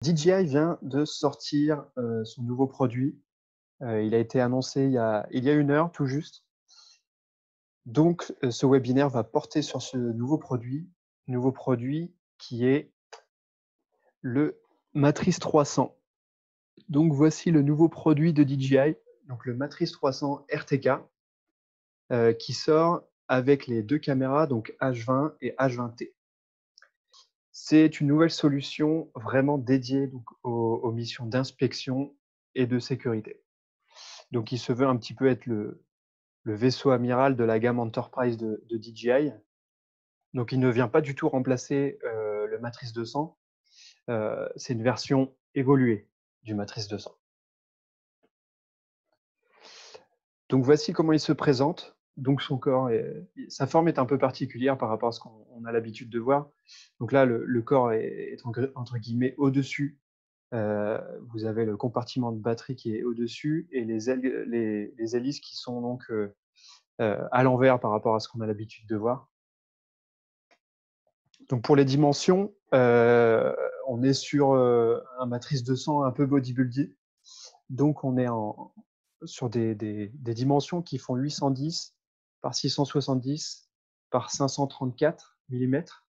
DJI vient de sortir, son nouveau produit. Il a été annoncé il y a 1 heure tout juste. Donc, ce webinaire va porter sur ce nouveau produit qui est le Matrice 300. Donc voici le nouveau produit de DJI, donc le Matrice 300 RTK, qui sort avec les 2 caméras, donc H20 et H20T. C'est une nouvelle solution vraiment dédiée donc aux missions d'inspection et de sécurité. Donc il se veut un petit peu être le vaisseau amiral de la gamme Enterprise de DJI. Donc il ne vient pas du tout remplacer, le Matrice 200, c'est une version évoluée du Matrice 200. Donc voici comment il se présente. Donc son corps sa forme est un peu particulière par rapport à ce qu'on a l'habitude de voir. Donc là, le corps est entre guillemets «au-dessus». Vous avez le compartiment de batterie qui est au-dessus et les hélices qui sont donc, à l'envers par rapport à ce qu'on a l'habitude de voir. Donc pour les dimensions, on est sur, un Matrice 200 un peu bodybuildé. Donc on est sur des dimensions qui font 810 par 670 par 534 millimètres.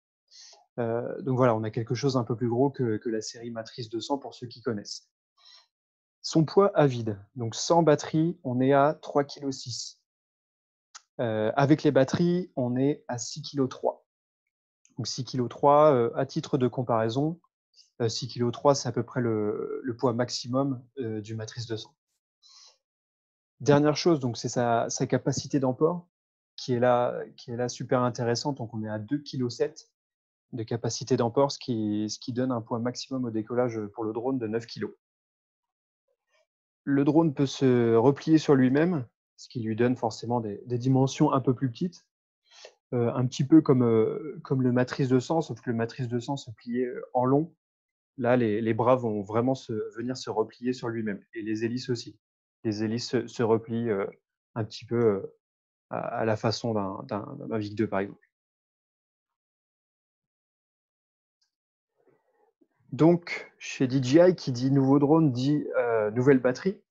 Donc voilà, on a quelque chose un peu plus gros que la série Matrice 200 pour ceux qui connaissent. Son poids à vide, donc sans batterie, on est à 3,6 kg. Avec les batteries, on est à 6,3 kg. Donc 6,3 kg, à titre de comparaison, 6,3 kg, c'est à peu près le poids maximum, du Matrice 200. Dernière chose, donc c'est sa capacité d'emport qui est là super intéressante. Donc on est à 2,7 kg de capacité d'emport, ce qui donne un poids maximum au décollage, pour le drone de 9 kg. Le drone peut se replier sur lui-même, ce qui lui donne forcément des dimensions un peu plus petites, un petit peu comme le Matrice 200, sauf que le Matrice 200 se pliait, en long. Là, les bras vont vraiment venir se replier sur lui-même et les hélices aussi. Les hélices se replient, un petit peu, à la façon d'un Mavic 2, par exemple. Donc chez DJI, qui dit nouveau drone dit, nouvelle batterie.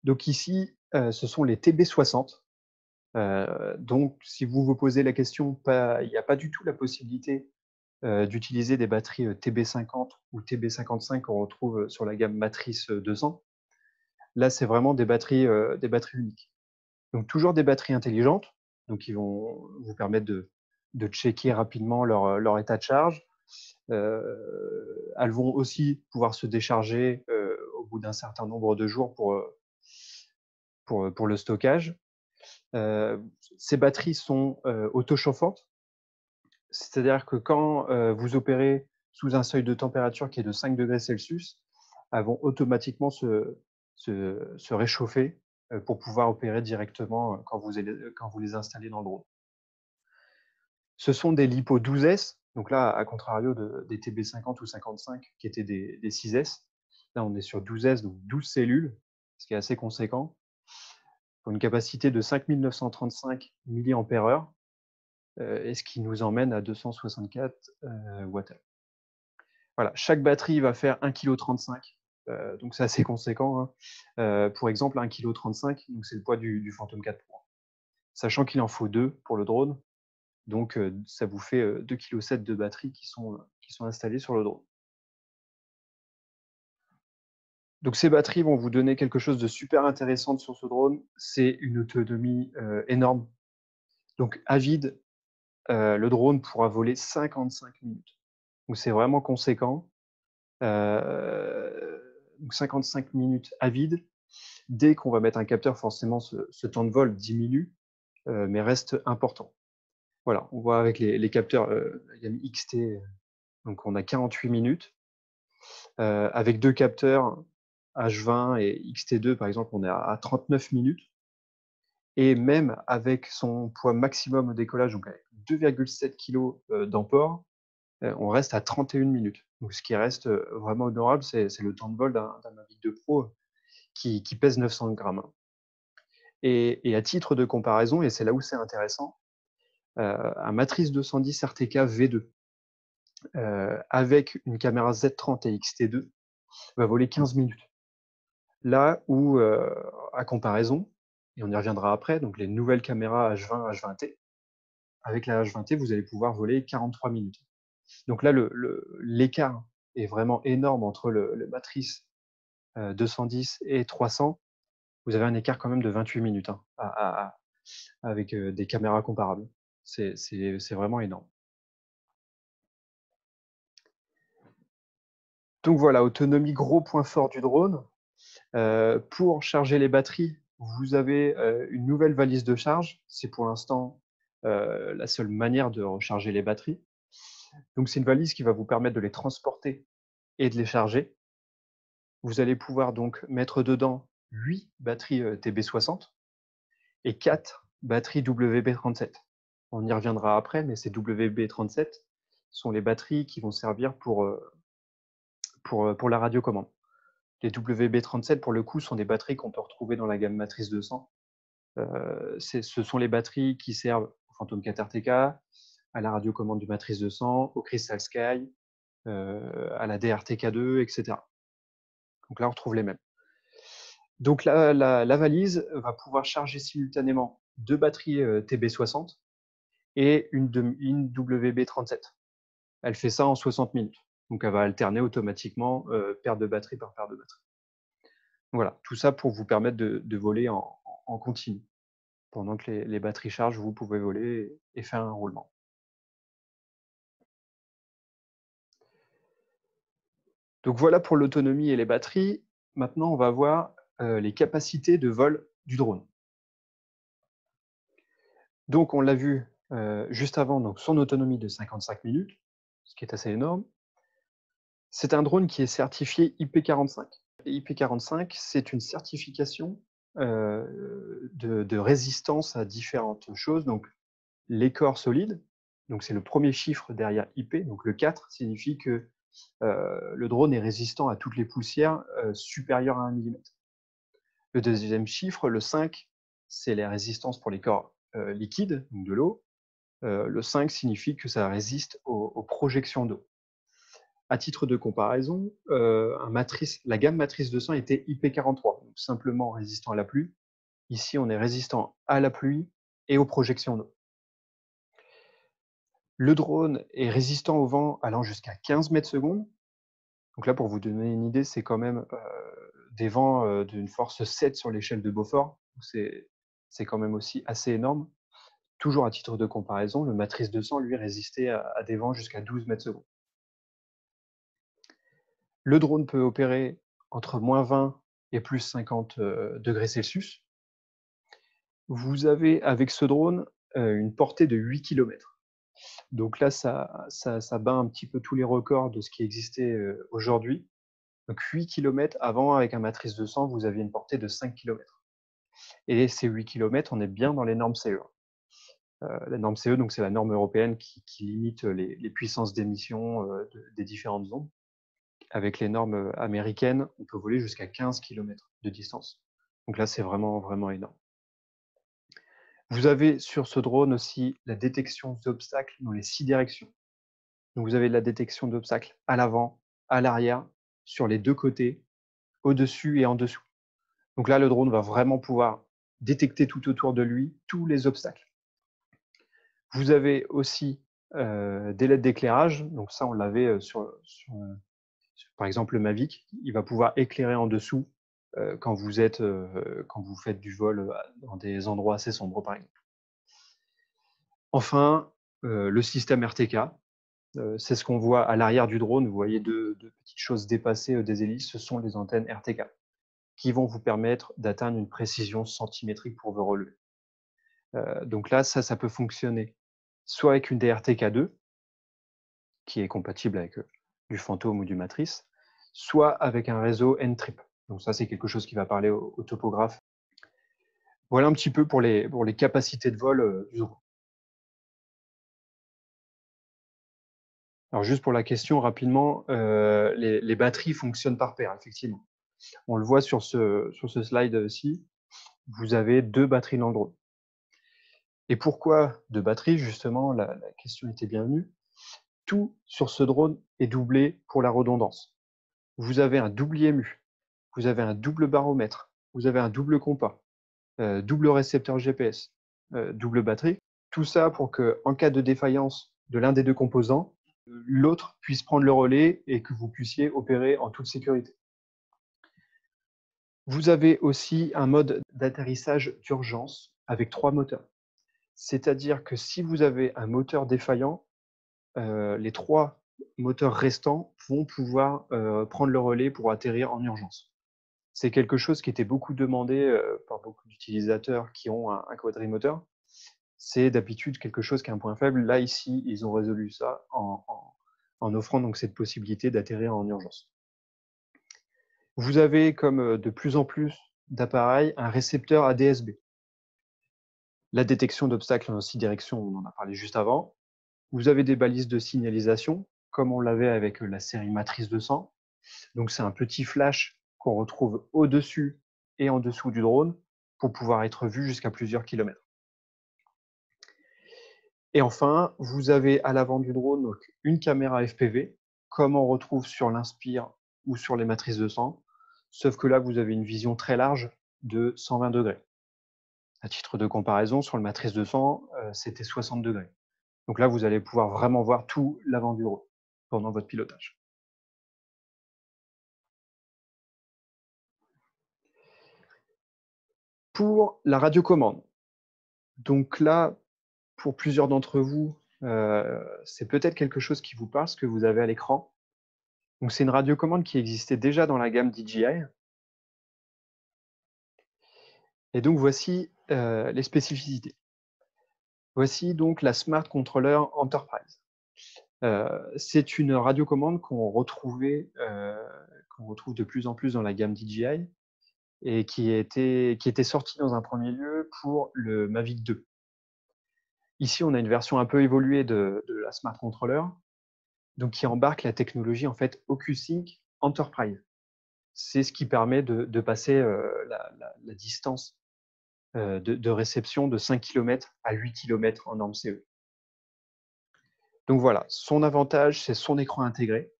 Donc ici, ce sont les TB60. Donc si vous vous posez la question, il n'y a pas du tout la possibilité, d'utiliser des batteries, TB50 ou TB55 qu'on retrouve sur la gamme Matrice, 200. Là, c'est vraiment des batteries uniques. Donc toujours des batteries intelligentes, donc qui vont vous permettre de checker rapidement leur état de charge. Elles vont aussi pouvoir se décharger, au bout d'un certain nombre de jours pour le stockage. Ces batteries sont, autochauffantes, c'est-à-dire que quand, vous opérez sous un seuil de température qui est de 5 °C, elles vont automatiquement se réchauffer, pour pouvoir opérer directement, quand vous les installez dans le drone. Ce sont des LiPo 12S, donc là, à contrario des TB50 ou 55 qui étaient des 6S. Là, on est sur 12S, donc 12 cellules, ce qui est assez conséquent, pour une capacité de 5 935 mAh, et ce qui nous emmène à 264 Wh. Voilà, chaque batterie va faire 1,35 kg, donc c'est assez conséquent, hein. Pour exemple, 1,35 kg, donc c'est le poids du Phantom 4 Pro. Sachant qu'il en faut 2 pour le drone, donc ça vous fait, 2,7 kg de batterie qui sont installées sur le drone. Donc ces batteries vont vous donner quelque chose de super intéressant sur ce drone, c'est une autonomie, énorme. Donc à vide, le drone pourra voler 55 minutes. Donc c'est vraiment conséquent. Donc 55 minutes à vide. Dès qu'on va mettre un capteur, forcément ce temps de vol diminue, mais reste important. Voilà, on voit avec les capteurs, la gamme XT, donc on a 48 minutes. Avec 2 capteurs H20 et XT2 par exemple, on est à 39 minutes, et même avec son poids maximum au décollage, donc avec 2,7 kg, d'emport, on reste à 31 minutes. Donc ce qui reste, vraiment honorable, c'est le temps de vol d'un Mavic 2 Pro, qui pèse 900 grammes, hein. Et à titre de comparaison, et c'est là où c'est intéressant, un Matrice 210 RTK V2, avec une caméra Z30 et X-T2, va voler 15 minutes. Là où, à comparaison, et on y reviendra après, donc les nouvelles caméras H20, H20T, avec la H20T, vous allez pouvoir voler 43 minutes. Donc là, l'écart est vraiment énorme entre le matrice 210 et 300. Vous avez un écart quand même de 28 minutes hein, avec des caméras comparables. C'est vraiment énorme. Donc voilà, autonomie, gros point fort du drone. Pour charger les batteries, vous avez une nouvelle valise de charge. C'est pour l'instant la seule manière de recharger les batteries. Donc c'est une valise qui va vous permettre de les transporter et de les charger. Vous allez pouvoir donc mettre dedans 8 batteries TB60 et 4 batteries WB37. On y reviendra après, mais ces WB37 sont les batteries qui vont servir pour la radiocommande. Les WB37, pour le coup, sont des batteries qu'on peut retrouver dans la gamme Matrice 200. Ce sont les batteries qui servent au Phantom 4 RTK, à la radiocommande du Matrice 200, au Crystal Sky, à la DRTK2, etc. Donc là, on retrouve les mêmes. Donc la valise va pouvoir charger simultanément 2 batteries TB60 et une WB37. Elle fait ça en 60 minutes. Donc elle va alterner automatiquement paire de batterie par paire de batterie. Voilà, tout ça pour vous permettre de voler en continu. Pendant que les batteries chargent, vous pouvez voler et faire un roulement. Donc voilà pour l'autonomie et les batteries. Maintenant, on va voir les capacités de vol du drone. Donc on l'a vu juste avant, donc son autonomie de 55 minutes, ce qui est assez énorme. C'est un drone qui est certifié IP45. IP45, c'est une certification de résistance à différentes choses. Donc les corps solides, donc c'est le premier chiffre derrière IP, donc le 4 signifie que le drone est résistant à toutes les poussières supérieures à 1 mm. Le deuxième chiffre, le 5, c'est la résistance pour les corps liquides, donc de l'eau. Le 5 signifie que ça résiste aux projections d'eau. À titre de comparaison, la gamme Matrice 200 était IP43, donc simplement résistant à la pluie. Ici, on est résistant à la pluie et aux projections d'eau. Le drone est résistant au vent allant jusqu'à 15 mètres secondes. Donc là, pour vous donner une idée, c'est quand même des vents d'une force 7 sur l'échelle de Beaufort. C'est quand même aussi assez énorme. Toujours à titre de comparaison, le Matrice 200, lui, résistait à des vents jusqu'à 12 mètres secondes. Le drone peut opérer entre -20 et plus 50 degrés Celsius. Vous avez, avec ce drone, une portée de 8 km. Donc là, ça bat un petit peu tous les records de ce qui existait aujourd'hui. Donc 8 km avant, avec un Matrice 200, vous aviez une portée de 5 km. Et ces 8 km, on est bien dans les normes CE. La norme CE, donc c'est la norme européenne qui limite les puissances d'émission des différentes ondes. Avec les normes américaines, on peut voler jusqu'à 15 km de distance. Donc là, c'est vraiment, vraiment énorme. Vous avez sur ce drone aussi la détection d'obstacles dans les 6 directions. Donc vous avez la détection d'obstacles à l'avant, à l'arrière, sur les 2 côtés, au-dessus et en dessous. Donc là, le drone va vraiment pouvoir détecter tout autour de lui tous les obstacles. Vous avez aussi des LED d'éclairage. Donc ça, on l'avait par exemple, le Mavic. Il va pouvoir éclairer en dessous quand vous faites du vol dans des endroits assez sombres, par exemple. Enfin, le système RTK. C'est ce qu'on voit à l'arrière du drone. Vous voyez deux petites choses dépassées des hélices. Ce sont les antennes RTK qui vont vous permettre d'atteindre une précision centimétrique pour vos relevés. Donc là, ça peut fonctionner soit avec une DRTK2, qui est compatible avec du Phantom ou du Matrice, soit avec un réseau N-Trip. Donc ça, c'est quelque chose qui va parler aux topographes. Voilà un petit peu pour les capacités de vol du drone. Alors juste pour la question, rapidement, les batteries fonctionnent par paire, effectivement. On le voit sur ce slide-ci, vous avez 2 batteries dans le drone. Et pourquoi 2 batteries? Justement, la question était bienvenue. tout sur ce drone est doublé pour la redondance. Vous avez un double IMU, vous avez un double baromètre, vous avez un double compas, double récepteur GPS, double batterie. Tout ça pour que, en cas de défaillance de l'un des deux composants, l'autre puisse prendre le relais et que vous puissiez opérer en toute sécurité. Vous avez aussi un mode d'atterrissage d'urgence avec 3 moteurs. C'est-à-dire que si vous avez un moteur défaillant, les 3 moteurs restants vont pouvoir prendre le relais pour atterrir en urgence. C'est quelque chose qui était beaucoup demandé par beaucoup d'utilisateurs qui ont un quadrimoteur. C'est d'habitude quelque chose qui est un point faible. Là, ici, ils ont résolu ça en offrant donc cette possibilité d'atterrir en urgence. Vous avez, comme de plus en plus d'appareils, un récepteur ADS-B. La détection d'obstacles en 6 directions, on en a parlé juste avant. Vous avez des balises de signalisation, comme on l'avait avec la série Matrice 200. Donc, c'est un petit flash qu'on retrouve au-dessus et en dessous du drone pour pouvoir être vu jusqu'à plusieurs kilomètres. Et enfin, vous avez à l'avant du drone donc, une caméra FPV, comme on retrouve sur l'Inspire ou sur les Matrice 200, sauf que là, vous avez une vision très large de 120 degrés. À titre de comparaison, sur le Matrice 200, c'était 60 degrés. Donc là, vous allez pouvoir vraiment voir tout l'avant du drone pendant votre pilotage. Pour la radiocommande, donc là, pour plusieurs d'entre vous, c'est peut-être quelque chose qui vous parle, ce que vous avez à l'écran. Donc c'est une radiocommande qui existait déjà dans la gamme DJI. Et donc voici les spécificités. Voici donc la Smart Controller Enterprise. C'est une radiocommande qu'on retrouve de plus en plus dans la gamme DJI et qui était sortie dans un premier lieu pour le Mavic 2. Ici, on a une version un peu évoluée de la Smart Controller, donc qui embarque la technologie en fait OcuSync Enterprise. C'est ce qui permet de passer la distance de réception de 5 km à 8 km en norme CE. Donc voilà, son avantage, c'est son écran intégré,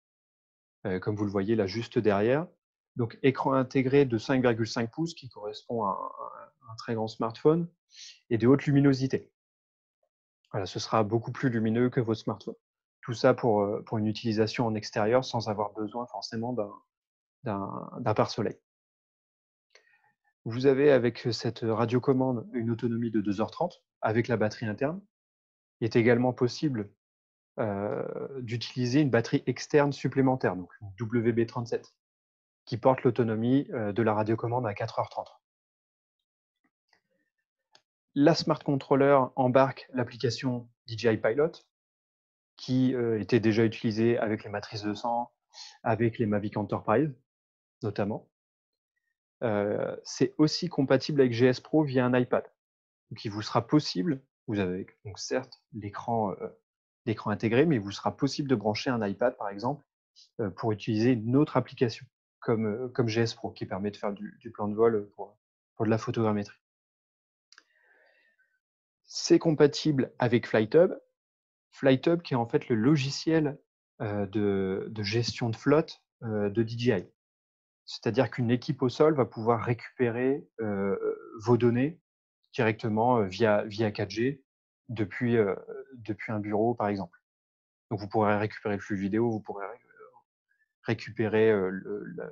comme vous le voyez là juste derrière. Donc écran intégré de 5,5 pouces qui correspond à un très grand smartphone et de haute luminosité. Voilà, ce sera beaucoup plus lumineux que votre smartphone. Tout ça pour une utilisation en extérieur sans avoir besoin forcément d'un pare-soleil. Vous avez avec cette radiocommande une autonomie de 2h30 avec la batterie interne. Il est également possible d'utiliser une batterie externe supplémentaire, donc une WB37, qui porte l'autonomie de la radiocommande à 4h30. La Smart Controller embarque l'application DJI Pilot, qui était déjà utilisée avec les Matrice 200, avec les Mavic Enterprise, notamment. C'est aussi compatible avec GS Pro via un iPad. Donc, il vous sera possible, vous avez donc certes l'écran intégré, mais il vous sera possible de brancher un iPad, par exemple, pour utiliser une autre application, comme GS Pro, qui permet de faire du plan de vol pour de la photogrammétrie. C'est compatible avec FlightHub. FlightHub qui est en fait le logiciel de gestion de flotte de DJI. C'est-à-dire qu'une équipe au sol va pouvoir récupérer vos données directement via 4G depuis un bureau, par exemple. Donc, vous pourrez récupérer le flux vidéo, vous pourrez récupérer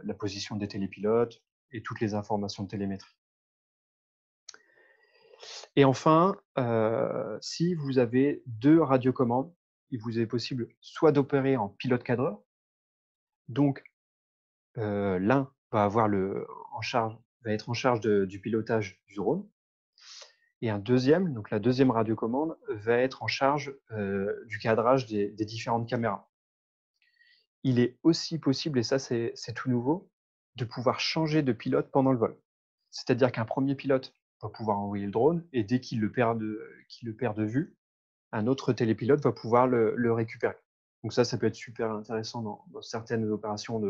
la position des télépilotes et toutes les informations de télémétrie. Et enfin, si vous avez 2 radiocommandes, il vous est possible soit d'opérer en pilote-cadreur, donc l'un va être en charge du pilotage du drone, et un deuxième, donc la deuxième radiocommande, va être en charge du cadrage des différentes caméras. Il est aussi possible, et ça c'est tout nouveau, de pouvoir changer de pilote pendant le vol. C'est-à-dire qu'un premier pilote va pouvoir envoyer le drone et dès qu'il le perd de vue, un autre télépilote va pouvoir le récupérer. Donc ça peut être super intéressant dans certaines opérations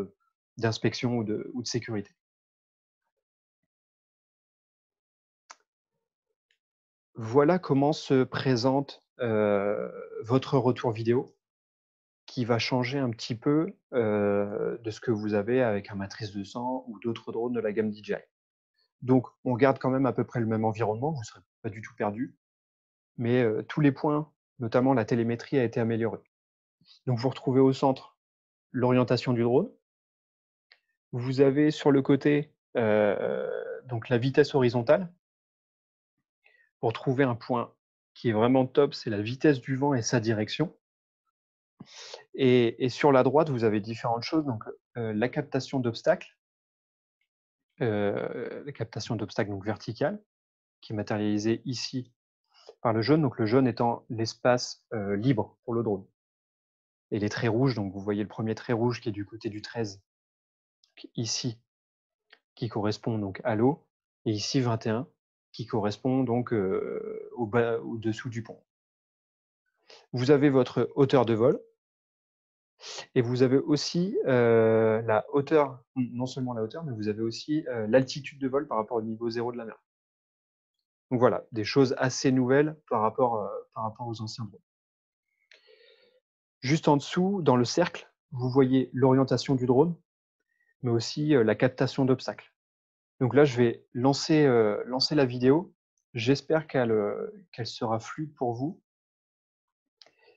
d'inspection ou de sécurité. Voilà comment se présente votre retour vidéo. qui va changer un petit peu de ce que vous avez avec un Matrice 200 ou d'autres drones de la gamme DJI. Donc, on garde quand même à peu près le même environnement, vous ne serez pas du tout perdu, mais tous les points, notamment la télémétrie, a été améliorée. Donc, vous retrouvez au centre l'orientation du drone. Vous avez sur le côté donc la vitesse horizontale. Pour trouver un point qui est vraiment top, c'est la vitesse du vent et sa direction. Et sur la droite, vous avez différentes choses, donc la captation d'obstacles, donc verticale, qui est matérialisée ici par le jaune, donc le jaune étant l'espace libre pour le drone. Et les traits rouges, donc vous voyez le premier trait rouge qui est du côté du 13, ici, qui correspond donc à l'eau, et ici 21, qui correspond donc au-dessous du pont. Vous avez votre hauteur de vol, et vous avez aussi la hauteur, non seulement la hauteur, mais vous avez aussi l'altitude de vol par rapport au niveau zéro de la mer. Donc voilà, des choses assez nouvelles par rapport aux anciens drones. Juste en dessous, dans le cercle, vous voyez l'orientation du drone, mais aussi la captation d'obstacles. Donc là, je vais lancer la vidéo. J'espère qu'elle sera fluide pour vous.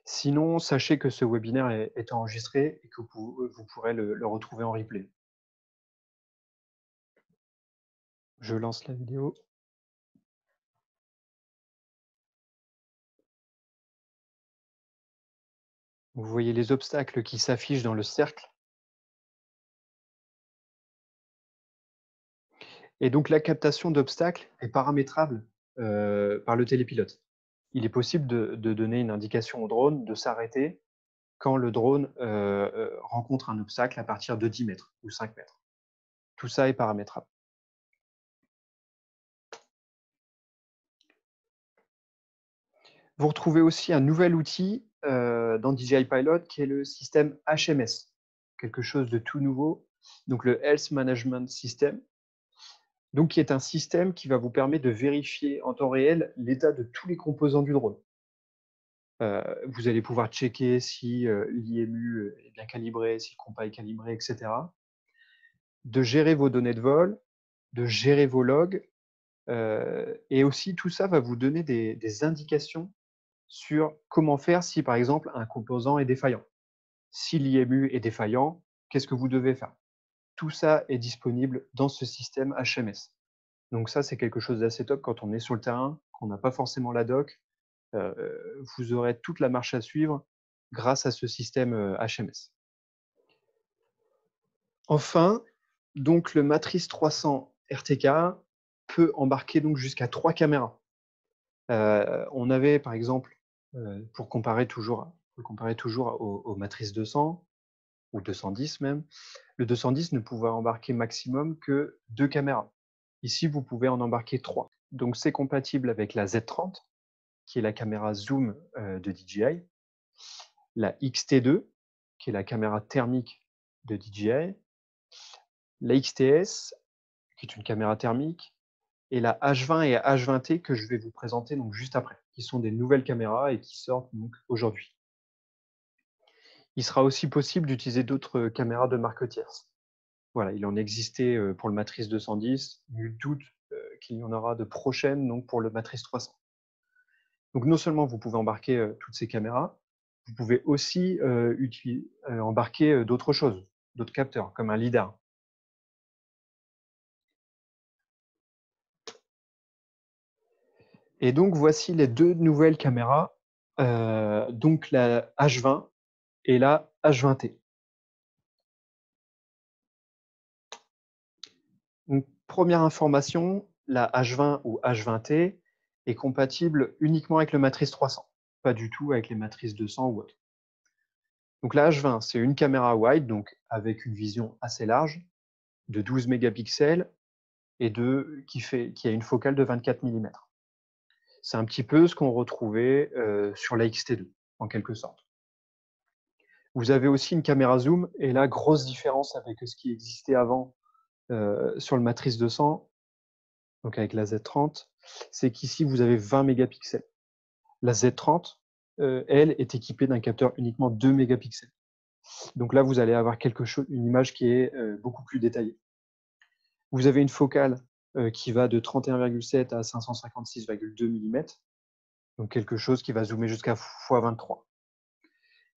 Sinon, sachez que ce webinaire est enregistré et que vous pourrez le retrouver en replay. Je lance la vidéo. Vous voyez les obstacles qui s'affichent dans le cercle. Et donc la captation d'obstacles est paramétrable par le télépilote. Il est possible de donner une indication au drone de s'arrêter quand le drone rencontre un obstacle à partir de 10 mètres ou 5 mètres. Tout ça est paramétrable. Vous retrouvez aussi un nouvel outil dans DJI Pilot qui est le système HMS, quelque chose de tout nouveau, donc le Health Management System, donc qui est un système qui va vous permettre de vérifier en temps réel l'état de tous les composants du drone. Vous allez pouvoir checker si l'IMU est bien calibré, si le compas est calibré, etc. De gérer vos données de vol, de gérer vos logs, et aussi tout ça va vous donner des indications sur comment faire si, par exemple, un composant est défaillant. Si l'IMU est défaillant, qu'est-ce que vous devez faire? Tout ça est disponible dans ce système HMS. Donc ça, c'est quelque chose d'assez top quand on est sur le terrain, qu'on n'a pas forcément la doc. Vous aurez toute la marche à suivre grâce à ce système HMS. Enfin, donc le Matrice 300 RTK peut embarquer donc jusqu'à 3 caméras. On avait par exemple, pour le comparer toujours au Matrice 200 ou 210 même, le 210 ne pouvait embarquer maximum que 2 caméras. Ici, vous pouvez en embarquer 3. Donc c'est compatible avec la Z30, qui est la caméra zoom de DJI, la XT2, qui est la caméra thermique de DJI, la XTS, qui est une caméra thermique, et la H20 et H20T que je vais vous présenter donc juste après, qui sont des nouvelles caméras et qui sortent donc aujourd'hui. Il sera aussi possible d'utiliser d'autres caméras de marque tierce. Voilà, il en existait pour le Matrice 210, nul doute qu'il y en aura de prochaines donc pour le Matrice 300. Donc non seulement vous pouvez embarquer toutes ces caméras, vous pouvez aussi embarquer d'autres choses, d'autres capteurs, comme un lidar. Et donc voici les deux nouvelles caméras, donc la H20 et la H20T. Donc, première information, la H20 ou H20T est compatible uniquement avec le Matrice 300, pas du tout avec les Matrice 200 ou autres. Donc la H20, c'est une caméra wide, donc avec une vision assez large, de 12 mégapixels et qui a une focale de 24 mm. C'est un petit peu ce qu'on retrouvait sur la XT2, en quelque sorte. Vous avez aussi une caméra zoom, et la grosse différence avec ce qui existait avant sur le Matrice 200, donc avec la Z30, c'est qu'ici, vous avez 20 mégapixels. La Z30, elle, est équipée d'un capteur uniquement 2 mégapixels. Donc là, vous allez avoir une image qui est beaucoup plus détaillée. Vous avez une focale qui va de 31,7 à 556,2 mm, donc quelque chose qui va zoomer jusqu'à x23.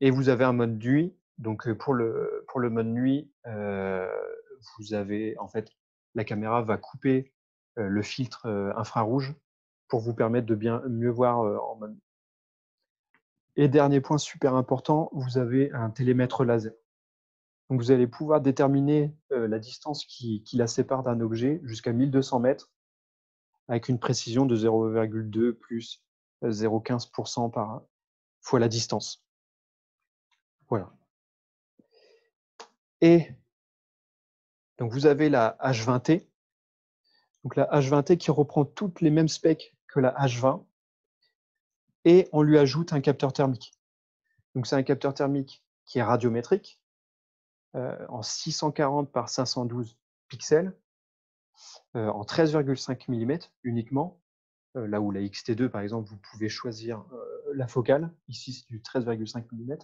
Et vous avez un mode nuit. Donc pour le mode nuit, vous avez en fait la caméra va couper le filtre infrarouge pour vous permettre de mieux voir en mode nuit. Et dernier point super important, vous avez un télémètre laser. Donc vous allez pouvoir déterminer la distance qui la sépare d'un objet jusqu'à 1200 mètres avec une précision de 0,2 plus 0,15% fois la distance. Voilà. Et donc vous avez la H20T. Donc la H20T qui reprend toutes les mêmes specs que la H20 et on lui ajoute un capteur thermique. Donc c'est un capteur thermique qui est radiométrique en 640 par 512 pixels en 13,5 mm uniquement. Là où la XT2 par exemple, vous pouvez choisir la focale. Ici c'est du 13,5 mm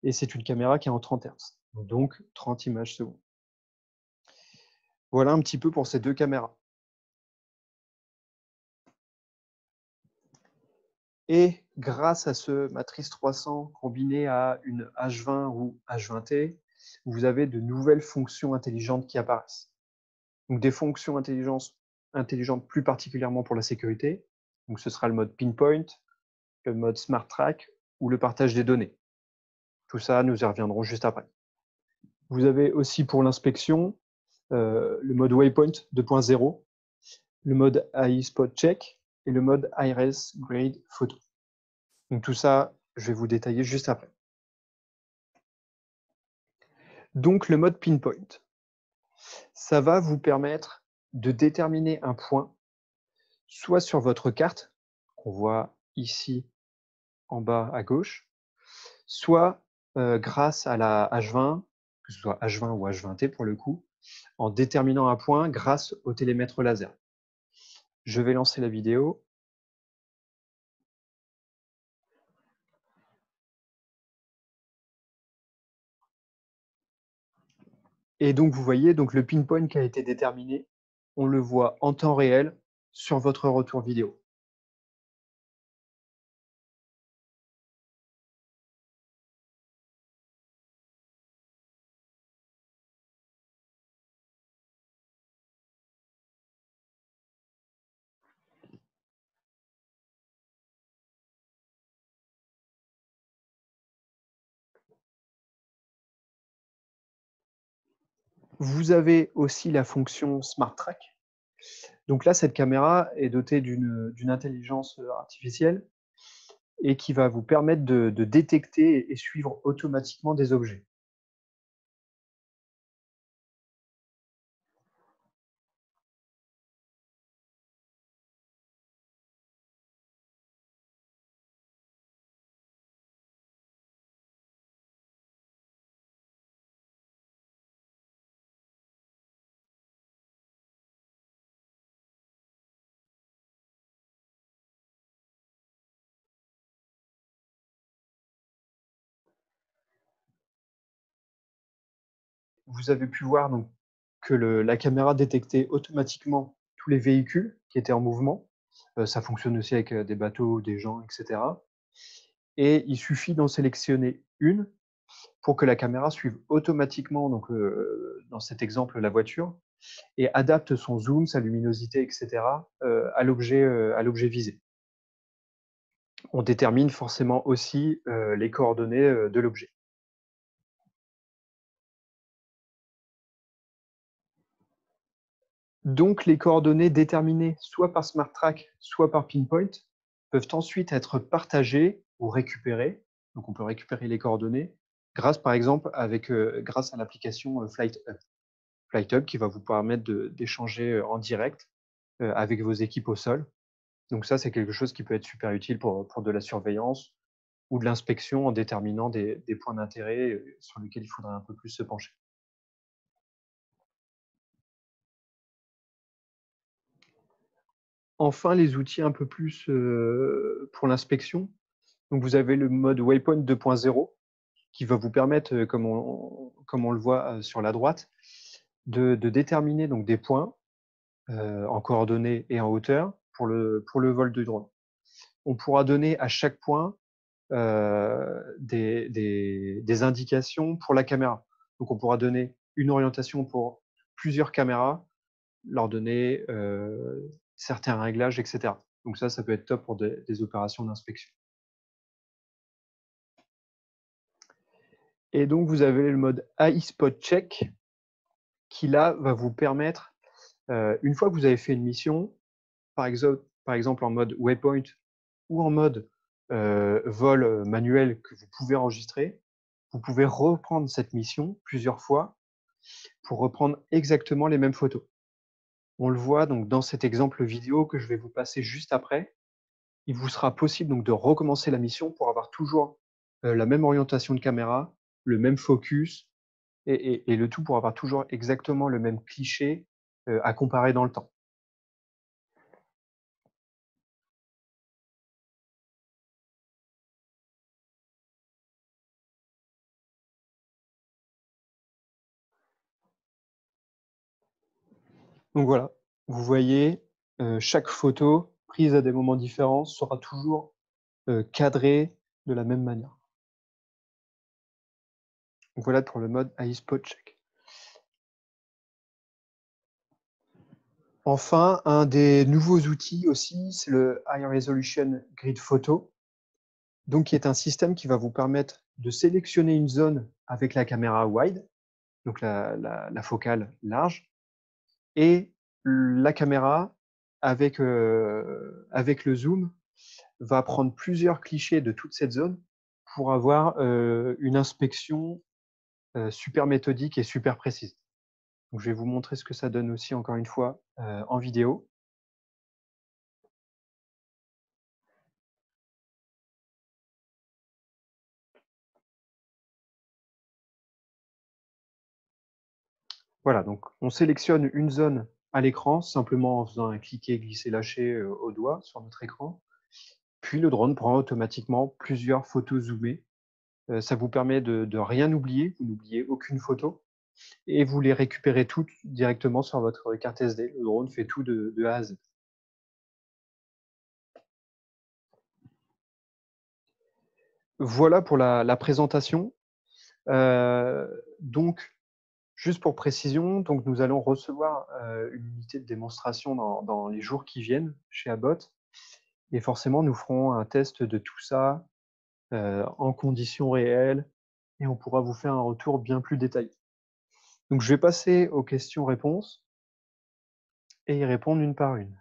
et c'est une caméra qui est en 30 Hz, donc 30 images secondes. Voilà un petit peu pour ces deux caméras. Et grâce à ce matrice 300 combiné à une H20 ou H20T, vous avez de nouvelles fonctions intelligentes qui apparaissent. Donc des fonctions intelligentes plus particulièrement pour la sécurité. Donc ce sera le mode pinpoint, le mode smart track ou le partage des données. Tout ça, nous y reviendrons juste après. Vous avez aussi pour l'inspection le mode waypoint 2.0, le mode AI spot check et le mode iRes grade photo. Donc tout ça, je vais vous détailler juste après. Donc le mode pinpoint, ça va vous permettre de déterminer un point, soit sur votre carte, qu'on voit ici en bas à gauche, soit grâce à la H20, que ce soit H20 ou H20T pour le coup, en déterminant un point grâce au télémètre laser. Je vais lancer la vidéo. Et donc, vous voyez, donc le pinpoint qui a été déterminé, on le voit en temps réel sur votre retour vidéo. Vous avez aussi la fonction Smart Track. Donc là, cette caméra est dotée d'une intelligence artificielle et qui va vous permettre de détecter et suivre automatiquement des objets. Vous avez pu voir donc, que la caméra détectait automatiquement tous les véhicules qui étaient en mouvement. Ça fonctionne aussi avec des bateaux, des gens, etc. Et il suffit d'en sélectionner une pour que la caméra suive automatiquement, donc, dans cet exemple, la voiture, et adapte son zoom, sa luminosité, etc. À l'objet visé. On détermine forcément aussi les coordonnées de l'objet. Donc les coordonnées déterminées soit par Smart Track, soit par Pinpoint peuvent ensuite être partagées ou récupérées. Donc on peut récupérer les coordonnées grâce, par exemple, grâce à l'application FlightHub. FlightHub qui va vous permettre d'échanger en direct avec vos équipes au sol. Donc ça, c'est quelque chose qui peut être super utile pour de la surveillance ou de l'inspection en déterminant des points d'intérêt sur lesquels il faudrait un peu plus se pencher. Enfin, les outils un peu plus pour l'inspection. Donc vous avez le mode Waypoint 2.0 qui va vous permettre, comme on le voit sur la droite, de déterminer donc des points en coordonnées et en hauteur pour le vol du drone. On pourra donner à chaque point des indications pour la caméra. Donc, on pourra donner une orientation pour plusieurs caméras, leur donner certains réglages, etc. Donc ça peut être top pour des opérations d'inspection. Et donc, vous avez le mode AI Spot Check qui, là, va vous permettre, une fois que vous avez fait une mission, par exemple en mode waypoint ou en mode vol manuel que vous pouvez enregistrer, vous pouvez reprendre cette mission plusieurs fois pour reprendre exactement les mêmes photos. On le voit donc dans cet exemple vidéo que je vais vous passer juste après. Il vous sera possible donc de recommencer la mission pour avoir toujours la même orientation de caméra, le même focus et le tout pour avoir toujours exactement le même cliché à comparer dans le temps. Donc voilà, vous voyez, chaque photo prise à des moments différents sera toujours cadrée de la même manière. Donc voilà pour le mode AI Spot Check. Enfin, un des nouveaux outils aussi, c'est le High Resolution Grid Photo, donc qui est un système qui va vous permettre de sélectionner une zone avec la caméra wide, donc la focale large, et la caméra avec le zoom va prendre plusieurs clichés de toute cette zone pour avoir une inspection super méthodique et super précise. Donc, je vais vous montrer ce que ça donne aussi encore une fois en vidéo. Voilà, donc on sélectionne une zone à l'écran simplement en faisant un cliquer, glisser, lâcher au doigt sur notre écran. Puis le drone prend automatiquement plusieurs photos zoomées. Ça vous permet de rien oublier, vous n'oubliez aucune photo et vous les récupérez toutes directement sur votre carte SD. Le drone fait tout de A à Z. Voilà pour la présentation. Donc, juste pour précision, donc nous allons recevoir une unité de démonstration dans les jours qui viennent chez Abbot. Et forcément, nous ferons un test de tout ça en conditions réelles et on pourra vous faire un retour bien plus détaillé. Donc, je vais passer aux questions-réponses et y répondre une par une.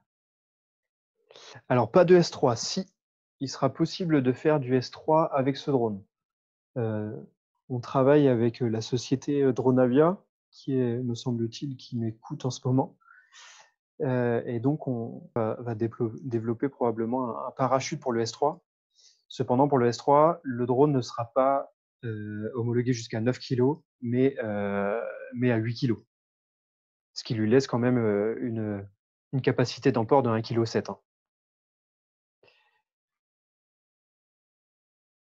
Alors, pas de S3. Si, il sera possible de faire du S3 avec ce drone. On travaille avec la société Dronavia, qui est, me semble-t-il, qui m'écoute en ce moment. Et donc, on va développer probablement un parachute pour le S3. Cependant, pour le S3, le drone ne sera pas homologué jusqu'à 9 kg, mais à 8 kg. Ce qui lui laisse quand même une capacité d'emport de 1,7 kg. Hein.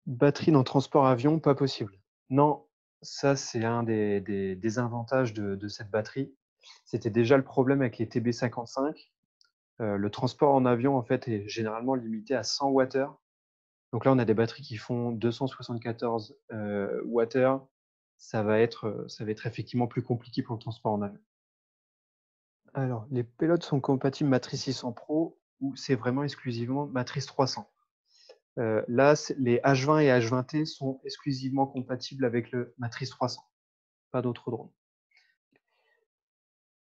Batterie dans transport avion, pas possible. Non, ça c'est un des désavantages de cette batterie. C'était déjà le problème avec les TB55. Le transport en avion, en fait, est généralement limité à 100 Wh. Donc là, on a des batteries qui font 274 Wh. Ça va être effectivement plus compliqué pour le transport en avion. Alors, les pilotes sont compatibles Matrice 600 Pro ou c'est vraiment exclusivement Matrice 300. Là, les H20 et H20T sont exclusivement compatibles avec le Matrice 300, pas d'autres drones.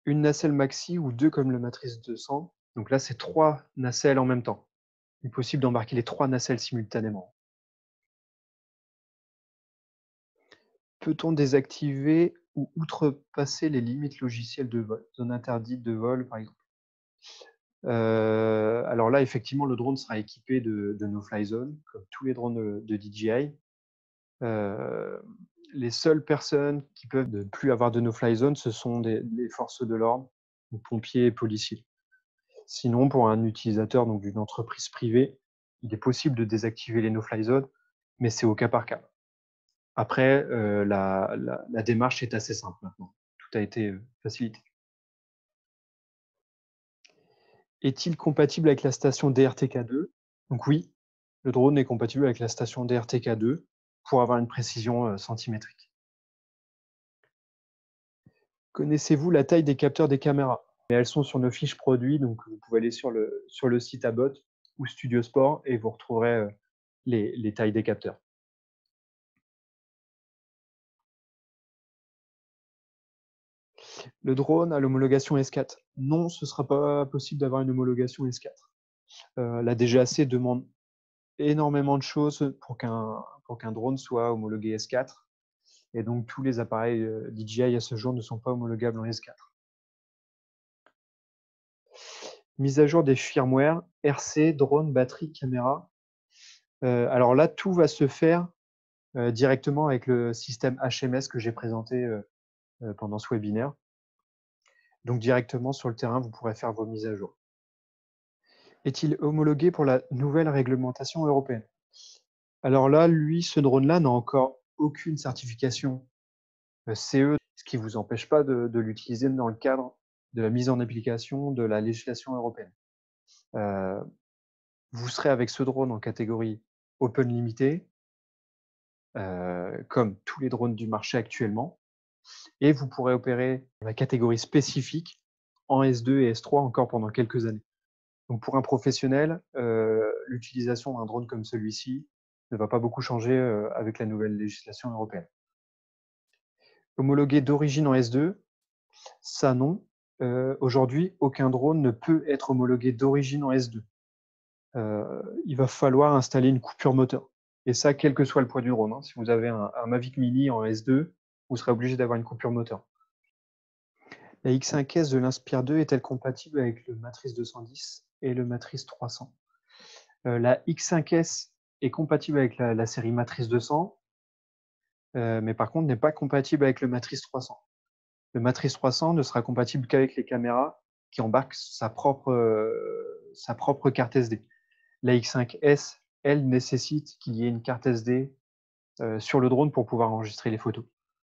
Une nacelle maxi ou deux comme le Matrice 200. Donc là, c'est 3 nacelles en même temps. Il est possible d'embarquer les 3 nacelles simultanément. Peut-on désactiver ou outrepasser les limites logicielles de vol? Zone interdite de vol, par exemple. Alors là, effectivement, le drone sera équipé de no-fly zone, comme tous les drones de DJI. Les seules personnes qui peuvent ne plus avoir de no-fly zone, ce sont les forces de l'ordre, donc pompiers et policiers. Sinon, pour un utilisateur donc d'une entreprise privée, il est possible de désactiver les no-fly zones, mais c'est au cas par cas. Après, la démarche est assez simple maintenant. Tout a été facilité. Est-il compatible avec la station DRTK2? Donc oui, le drone est compatible avec la station DRTK2 pour avoir une précision centimétrique. Connaissez-vous la taille des capteurs des caméras? Mais elles sont sur nos fiches produits, donc vous pouvez aller sur le site Abbot ou Studio Sport et vous retrouverez les tailles des capteurs. Le drone a l'homologation S4. Non, ce ne sera pas possible d'avoir une homologation S4. La DGAC demande énormément de choses pour qu'un drone soit homologué S4. Et donc, tous les appareils DJI à ce jour ne sont pas homologables en S4. Mise à jour des firmware, RC, drone, batterie, caméra. Alors là, tout va se faire directement avec le système HMS que j'ai présenté pendant ce webinaire. Donc directement sur le terrain, vous pourrez faire vos mises à jour. Est-il homologué pour la nouvelle réglementation européenne? Alors là, lui, ce drone-là n'a encore aucune certification CE, ce qui ne vous empêche pas de l'utiliser dans le cadre de la mise en application de la législation européenne. Vous serez avec ce drone en catégorie Open Limité, comme tous les drones du marché actuellement, et vous pourrez opérer la catégorie spécifique en S2 et S3 encore pendant quelques années. Donc pour un professionnel, l'utilisation d'un drone comme celui-ci ne va pas beaucoup changer avec la nouvelle législation européenne. Homologué d'origine en S2, ça non. Aujourd'hui, aucun drone ne peut être homologué d'origine en S2. Il va falloir installer une coupure moteur. Et ça, quel que soit le poids du drone. Hein. Si vous avez un Mavic Mini en S2, vous serez obligé d'avoir une coupure moteur. La X5S de l'Inspire 2 est-elle compatible avec le Matrice 210 et le Matrice 300? La X5S est compatible avec la série Matrice 200, mais par contre n'est pas compatible avec le Matrice 300. Le Matrice 300 ne sera compatible qu'avec les caméras qui embarquent sa propre carte SD. La X5S, elle, nécessite qu'il y ait une carte SD sur le drone pour pouvoir enregistrer les photos.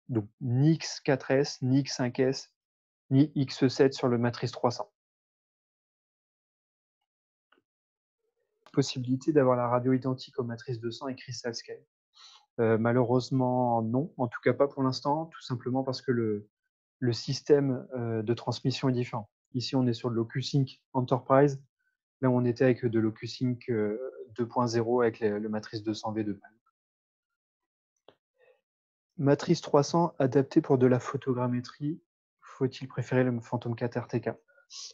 Donc ni X4S, ni X5S, ni X7 sur le Matrice 300. Possibilité d'avoir la radio identique au Matrice 200 et Crystal Scale. Malheureusement, non, en tout cas pas pour l'instant, tout simplement parce que le système de transmission est différent. Ici, on est sur de l'OcuSync Enterprise. Là, on était avec de l'OcuSync 2.0 avec le Matrice 200 V2. Matrice 300 adapté pour de la photogrammétrie. Faut-il préférer le Phantom 4 RTK?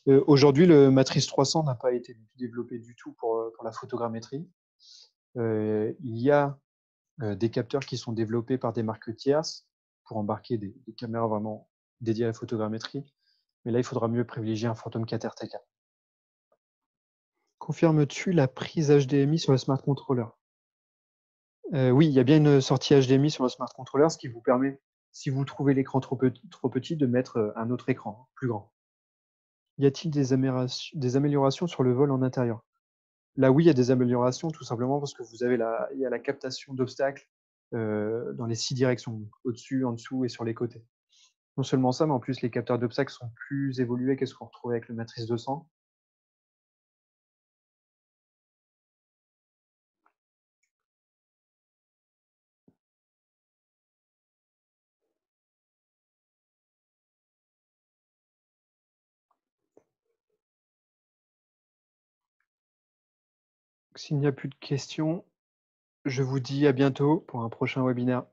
Aujourd'hui, le Matrice 300 n'a pas été développé du tout pour la photogrammétrie. Il y a des capteurs qui sont développés par des marques tierces pour embarquer des caméras vraiment dédiées à la photogrammétrie. Mais là, il faudra mieux privilégier un Phantom 4 RTK. Confirmes-tu la prise HDMI sur le Smart Controller? Oui, il y a bien une sortie HDMI sur le Smart Controller, ce qui vous permet, si vous trouvez l'écran trop petit, de mettre un autre écran plus grand. Y a-t-il des améliorations sur le vol en intérieur? Là, oui, il y a des améliorations, tout simplement parce que il y a la captation d'obstacles dans les 6 directions, au-dessus, en dessous et sur les côtés. Non seulement ça, mais en plus, les capteurs d'obstacles sont plus évolués que ce qu'on retrouvait avec le Matrice 200. S'il n'y a plus de questions, je vous dis à bientôt pour un prochain webinaire.